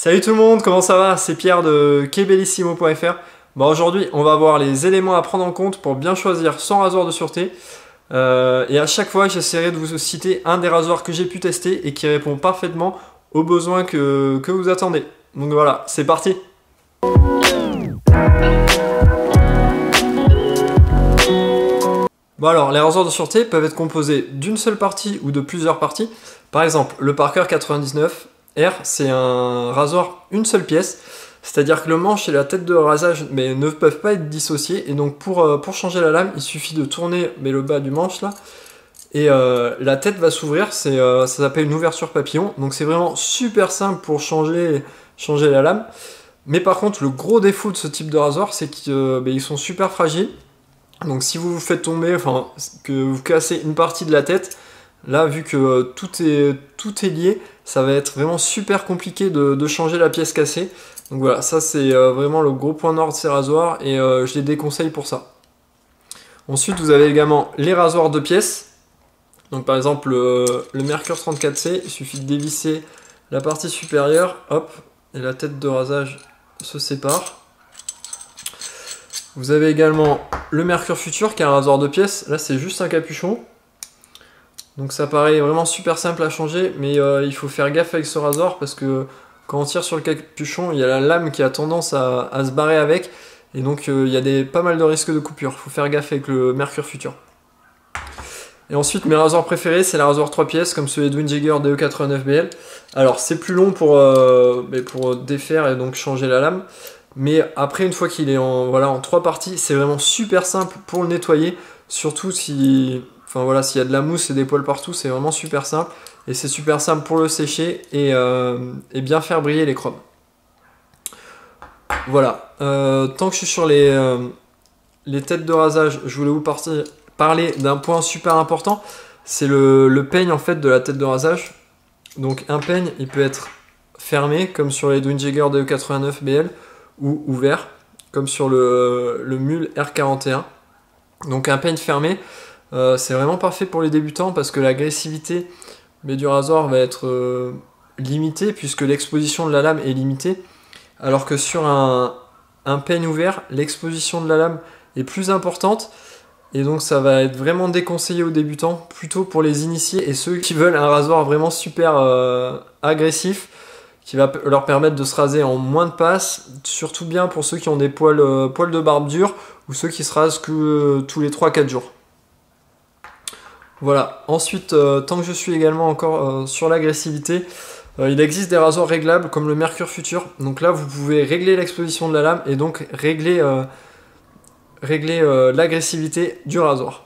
Salut tout le monde, comment ça va? C'est Pierre de Kebellissimo.fr. Bon, aujourd'hui, on va voir les éléments à prendre en compte pour bien choisir son rasoir de sûreté. Et à chaque fois, j'essaierai de vous citer un des rasoirs que j'ai pu tester et qui répond parfaitement aux besoins que vous attendez. Donc voilà, c'est parti! Bon alors, les rasoirs de sûreté peuvent être composés d'une seule partie ou de plusieurs parties. Par exemple, le Parker 99R, c'est un rasoir une seule pièce, c'est-à-dire que le manche et la tête de rasage ne peuvent pas être dissociés, et donc pour changer la lame, il suffit de tourner le bas du manche là, et la tête va s'ouvrir, ça s'appelle une ouverture papillon, donc c'est vraiment super simple pour changer la lame. Mais par contre, le gros défaut de ce type de rasoir, c'est qu'ils sont super fragiles. Donc si vous vous faites tomber, enfin que vous cassez une partie de la tête, là vu que tout est lié, ça va être vraiment super compliqué de changer la pièce cassée. Donc voilà, ça c'est vraiment le gros point noir de ces rasoirs et je les déconseille pour ça. Ensuite vous avez également les rasoirs de pièces. Donc par exemple le Merkur 34C, il suffit de dévisser la partie supérieure, hop, et la tête de rasage se sépare. Vous avez également le Merkur Futur qui est un rasoir de pièces. Là c'est juste un capuchon. Donc ça paraît vraiment super simple à changer, mais il faut faire gaffe avec ce rasoir parce que quand on tire sur le capuchon, il y a la lame qui a tendance à se barrer avec. Et donc il y a pas mal de risques de coupure. Il faut faire gaffe avec le Merkur Futur. Et ensuite mes rasoirs préférés, c'est les rasoirs 3 pièces comme celui Edwin Jagger DE89BL. Alors c'est plus long pour défaire et donc changer la lame. Mais après, une fois qu'il est en 3 parties, c'est vraiment super simple pour le nettoyer. Surtout s'il y a de la mousse et des poils partout, c'est vraiment super simple. Et c'est super simple pour le sécher et bien faire briller les chromes. Voilà. Tant que je suis sur les têtes de rasage, je voulais vous parler d'un point super important. C'est le peigne en fait de la tête de rasage. Donc un peigne, il peut être fermé, comme sur les Edwin Jagger DE89BL. Ou ouvert, comme sur le Mule R41. Donc un peigne fermé, c'est vraiment parfait pour les débutants parce que l'agressivité du rasoir va être limitée puisque l'exposition de la lame est limitée, alors que sur un peigne ouvert, l'exposition de la lame est plus importante et donc ça va être vraiment déconseillé aux débutants, plutôt pour les initiés et ceux qui veulent un rasoir vraiment super agressif, qui va leur permettre de se raser en moins de passes, surtout bien pour ceux qui ont des poils de barbe dure ou ceux qui se rasent que tous les 3-4 jours. Voilà, ensuite, tant que je suis également encore sur l'agressivité, il existe des rasoirs réglables comme le Merkur Futur. Donc là, vous pouvez régler l'exposition de la lame et donc régler l'agressivité du rasoir.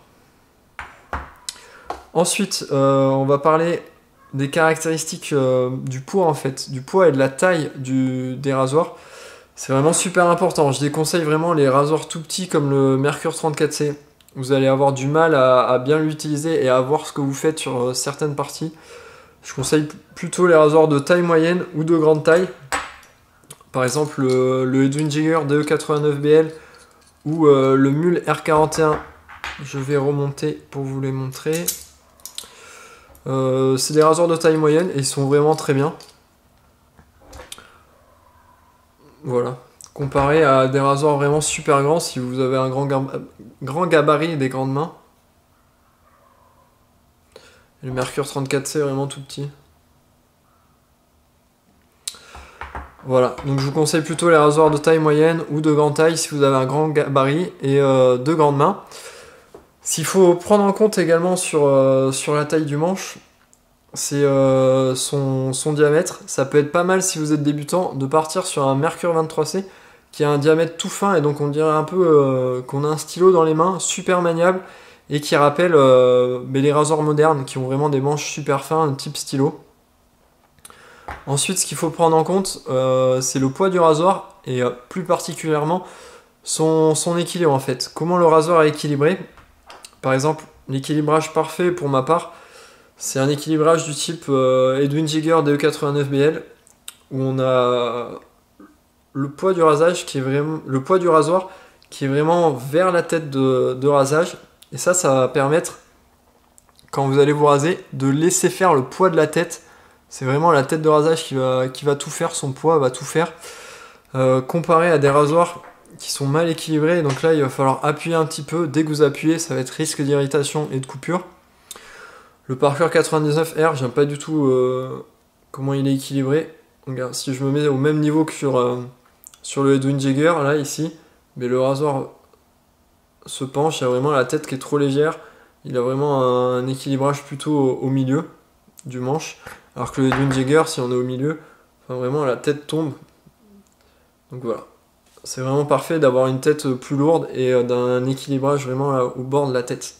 Ensuite, on va parler des caractéristiques du poids en fait, du poids et de la taille des rasoirs. C'est vraiment super important. Je déconseille vraiment les rasoirs tout petits comme le Merkur 34C. Vous allez avoir du mal à bien l'utiliser et à voir ce que vous faites sur certaines parties. Je conseille plutôt les rasoirs de taille moyenne ou de grande taille. Par exemple le Edwin Jagger DE89BL ou le Mule R41. Je vais remonter pour vous les montrer. C'est des rasoirs de taille moyenne et ils sont vraiment très bien. Voilà. Comparé à des rasoirs vraiment super grands si vous avez un grand gabarit et des grandes mains. Et le Merkur 34C est vraiment tout petit. Voilà. Donc je vous conseille plutôt les rasoirs de taille moyenne ou de grande taille si vous avez un grand gabarit et de grandes mains. S'il faut prendre en compte également sur la taille du manche, c'est son diamètre. Ça peut être pas mal si vous êtes débutant de partir sur un Merkur 23C qui a un diamètre tout fin et donc on dirait un peu qu'on a un stylo dans les mains, super maniable et qui rappelle les rasoirs modernes qui ont vraiment des manches super fins, type stylo. Ensuite, ce qu'il faut prendre en compte, c'est le poids du rasoir et plus particulièrement son équilibre en fait. Comment le rasoir est équilibré. Par exemple, l'équilibrage parfait pour ma part, c'est un équilibrage du type Edwin Jagger DE89BL où on a le poids du rasoir qui est vraiment vers la tête de rasage et ça va permettre quand vous allez vous raser de laisser faire le poids de la tête C'est vraiment la tête de rasage qui va tout faire, son poids va tout faire. Comparé à des rasoirs qui sont mal équilibrés, donc là il va falloir appuyer un petit peu. Dès que vous appuyez, ça va être risque d'irritation et de coupure. Le Parker 99R, j'aime pas du tout comment il est équilibré. Regarde, si je me mets au même niveau que sur le Edwin Jagger, là, ici, mais le rasoir se penche, il y a vraiment la tête qui est trop légère, il a vraiment un équilibrage plutôt au milieu du manche, alors que le Edwin Jagger, si on est au milieu, enfin, vraiment la tête tombe. Donc voilà, c'est vraiment parfait d'avoir une tête plus lourde et d'un équilibrage vraiment là, au bord de la tête.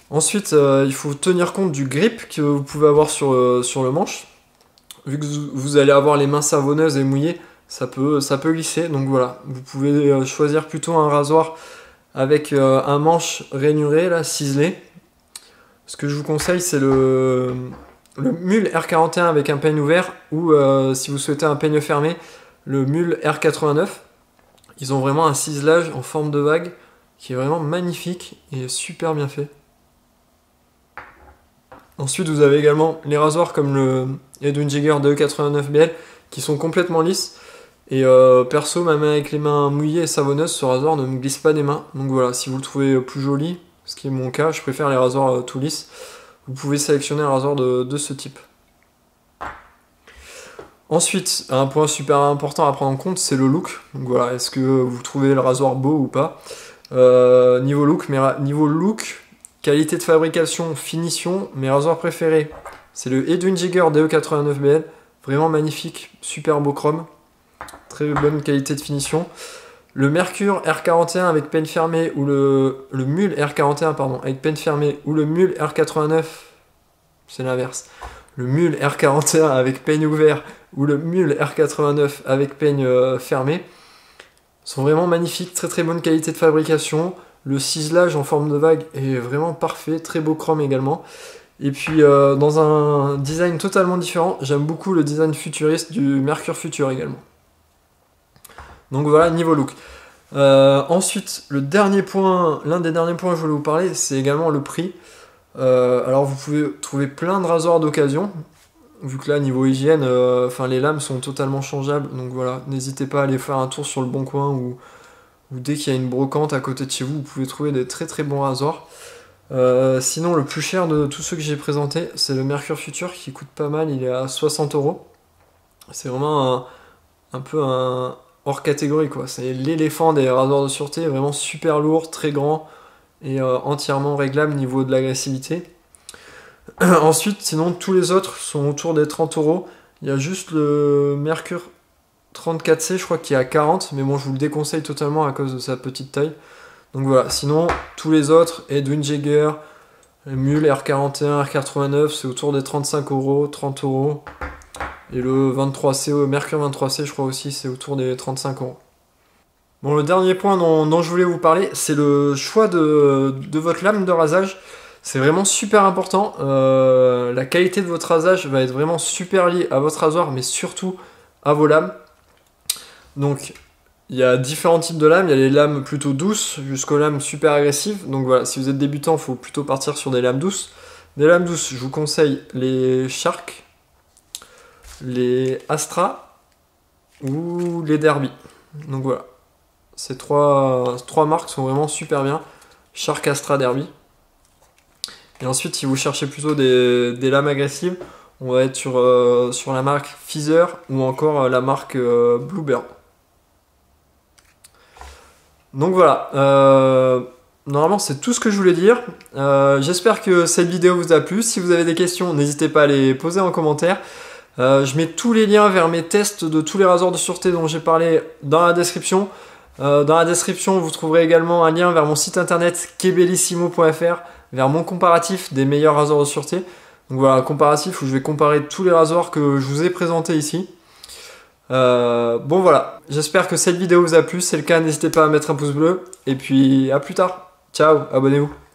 Ensuite, il faut tenir compte du grip que vous pouvez avoir sur le manche. Vu que vous allez avoir les mains savonneuses et mouillées, ça peut glisser. Donc voilà, vous pouvez choisir plutôt un rasoir avec un manche rainuré, là, ciselé. Ce que je vous conseille, c'est le Mule R41 avec un peigne ouvert, ou si vous souhaitez un peigne fermé, le Mule R89. Ils ont vraiment un ciselage en forme de vague qui est vraiment magnifique et super bien fait. Ensuite, vous avez également les rasoirs comme le Edwin Jagger DE89BL qui sont complètement lisses. Et perso, même avec les mains mouillées et savonneuses, ce rasoir ne me glisse pas des mains. Donc voilà, si vous le trouvez plus joli, ce qui est mon cas, je préfère les rasoirs tout lisses. Vous pouvez sélectionner un rasoir de ce type. Ensuite, un point super important à prendre en compte, c'est le look. Donc voilà, est-ce que vous trouvez le rasoir beau ou pas? Niveau look, qualité de fabrication, finition, mes rasoirs préférés, c'est le Edwin Jagger DE89BL, vraiment magnifique, super beau chrome, très bonne qualité de finition. Le Mercure R41 avec peigne fermée, ou le Mule R41 pardon, avec peigne fermée, ou le Mule R89, c'est l'inverse, le Mule R41 avec peigne ouvert, ou le Mule R89 avec peigne fermée, sont vraiment magnifiques, très très bonne qualité de fabrication. Le ciselage en forme de vague est vraiment parfait, très beau chrome également. Et puis dans un design totalement différent, j'aime beaucoup le design futuriste du Mercure Future également. Donc voilà, niveau look. Ensuite, l'un des derniers points que je voulais vous parler, c'est également le prix. Alors vous pouvez trouver plein de rasoirs d'occasion, vu que là, niveau hygiène, les lames sont totalement changeables. Donc voilà, n'hésitez pas à aller faire un tour sur le Bon Coin ou dès qu'il y a une brocante à côté de chez vous, vous pouvez trouver des très très bons rasoirs. Sinon, le plus cher de tous ceux que j'ai présentés, c'est le Mercure Future qui coûte pas mal, il est à 60 €. C'est vraiment un peu un hors catégorie, quoi. C'est l'éléphant des rasoirs de sûreté, vraiment super lourd, très grand et entièrement réglable niveau de l'agressivité. Ensuite, sinon, tous les autres sont autour des 30 €. Il y a juste le Mercure 34C, je crois qu'il est à 40, mais bon, je vous le déconseille totalement à cause de sa petite taille. Donc voilà, sinon, tous les autres, Edwin Jagger, Mule R41, R89, c'est autour des 35 €, 30 €. Et le 23C, Mercure 23C, je crois aussi, c'est autour des 35 €. Bon, le dernier point dont je voulais vous parler, c'est le choix de votre lame de rasage. C'est vraiment super important. La qualité de votre rasage va être vraiment super liée à votre rasoir, mais surtout à vos lames. Donc, il y a différents types de lames. Il y a les lames plutôt douces jusqu'aux lames super agressives. Donc voilà, si vous êtes débutant, il faut plutôt partir sur des lames douces. Des lames douces, je vous conseille les Shark, les Astra ou les Derby. Donc voilà, ces trois marques sont vraiment super bien. Shark, Astra, Derby. Et ensuite, si vous cherchez plutôt des lames agressives, on va être sur la marque Feather ou encore la marque Bluebird. Donc voilà, normalement c'est tout ce que je voulais dire. J'espère que cette vidéo vous a plu. Si vous avez des questions, n'hésitez pas à les poser en commentaire. Je mets tous les liens vers mes tests de tous les rasoirs de sûreté dont j'ai parlé dans la description. Dans la description, vous trouverez également un lien vers mon site internet kebellissimo.fr, vers mon comparatif des meilleurs rasoirs de sûreté. Donc voilà, un comparatif où je vais comparer tous les rasoirs que je vous ai présentés ici. Bon voilà, j'espère que cette vidéo vous a plu. Si c'est le cas, n'hésitez pas à mettre un pouce bleu. Et puis à plus tard. Ciao, abonnez-vous.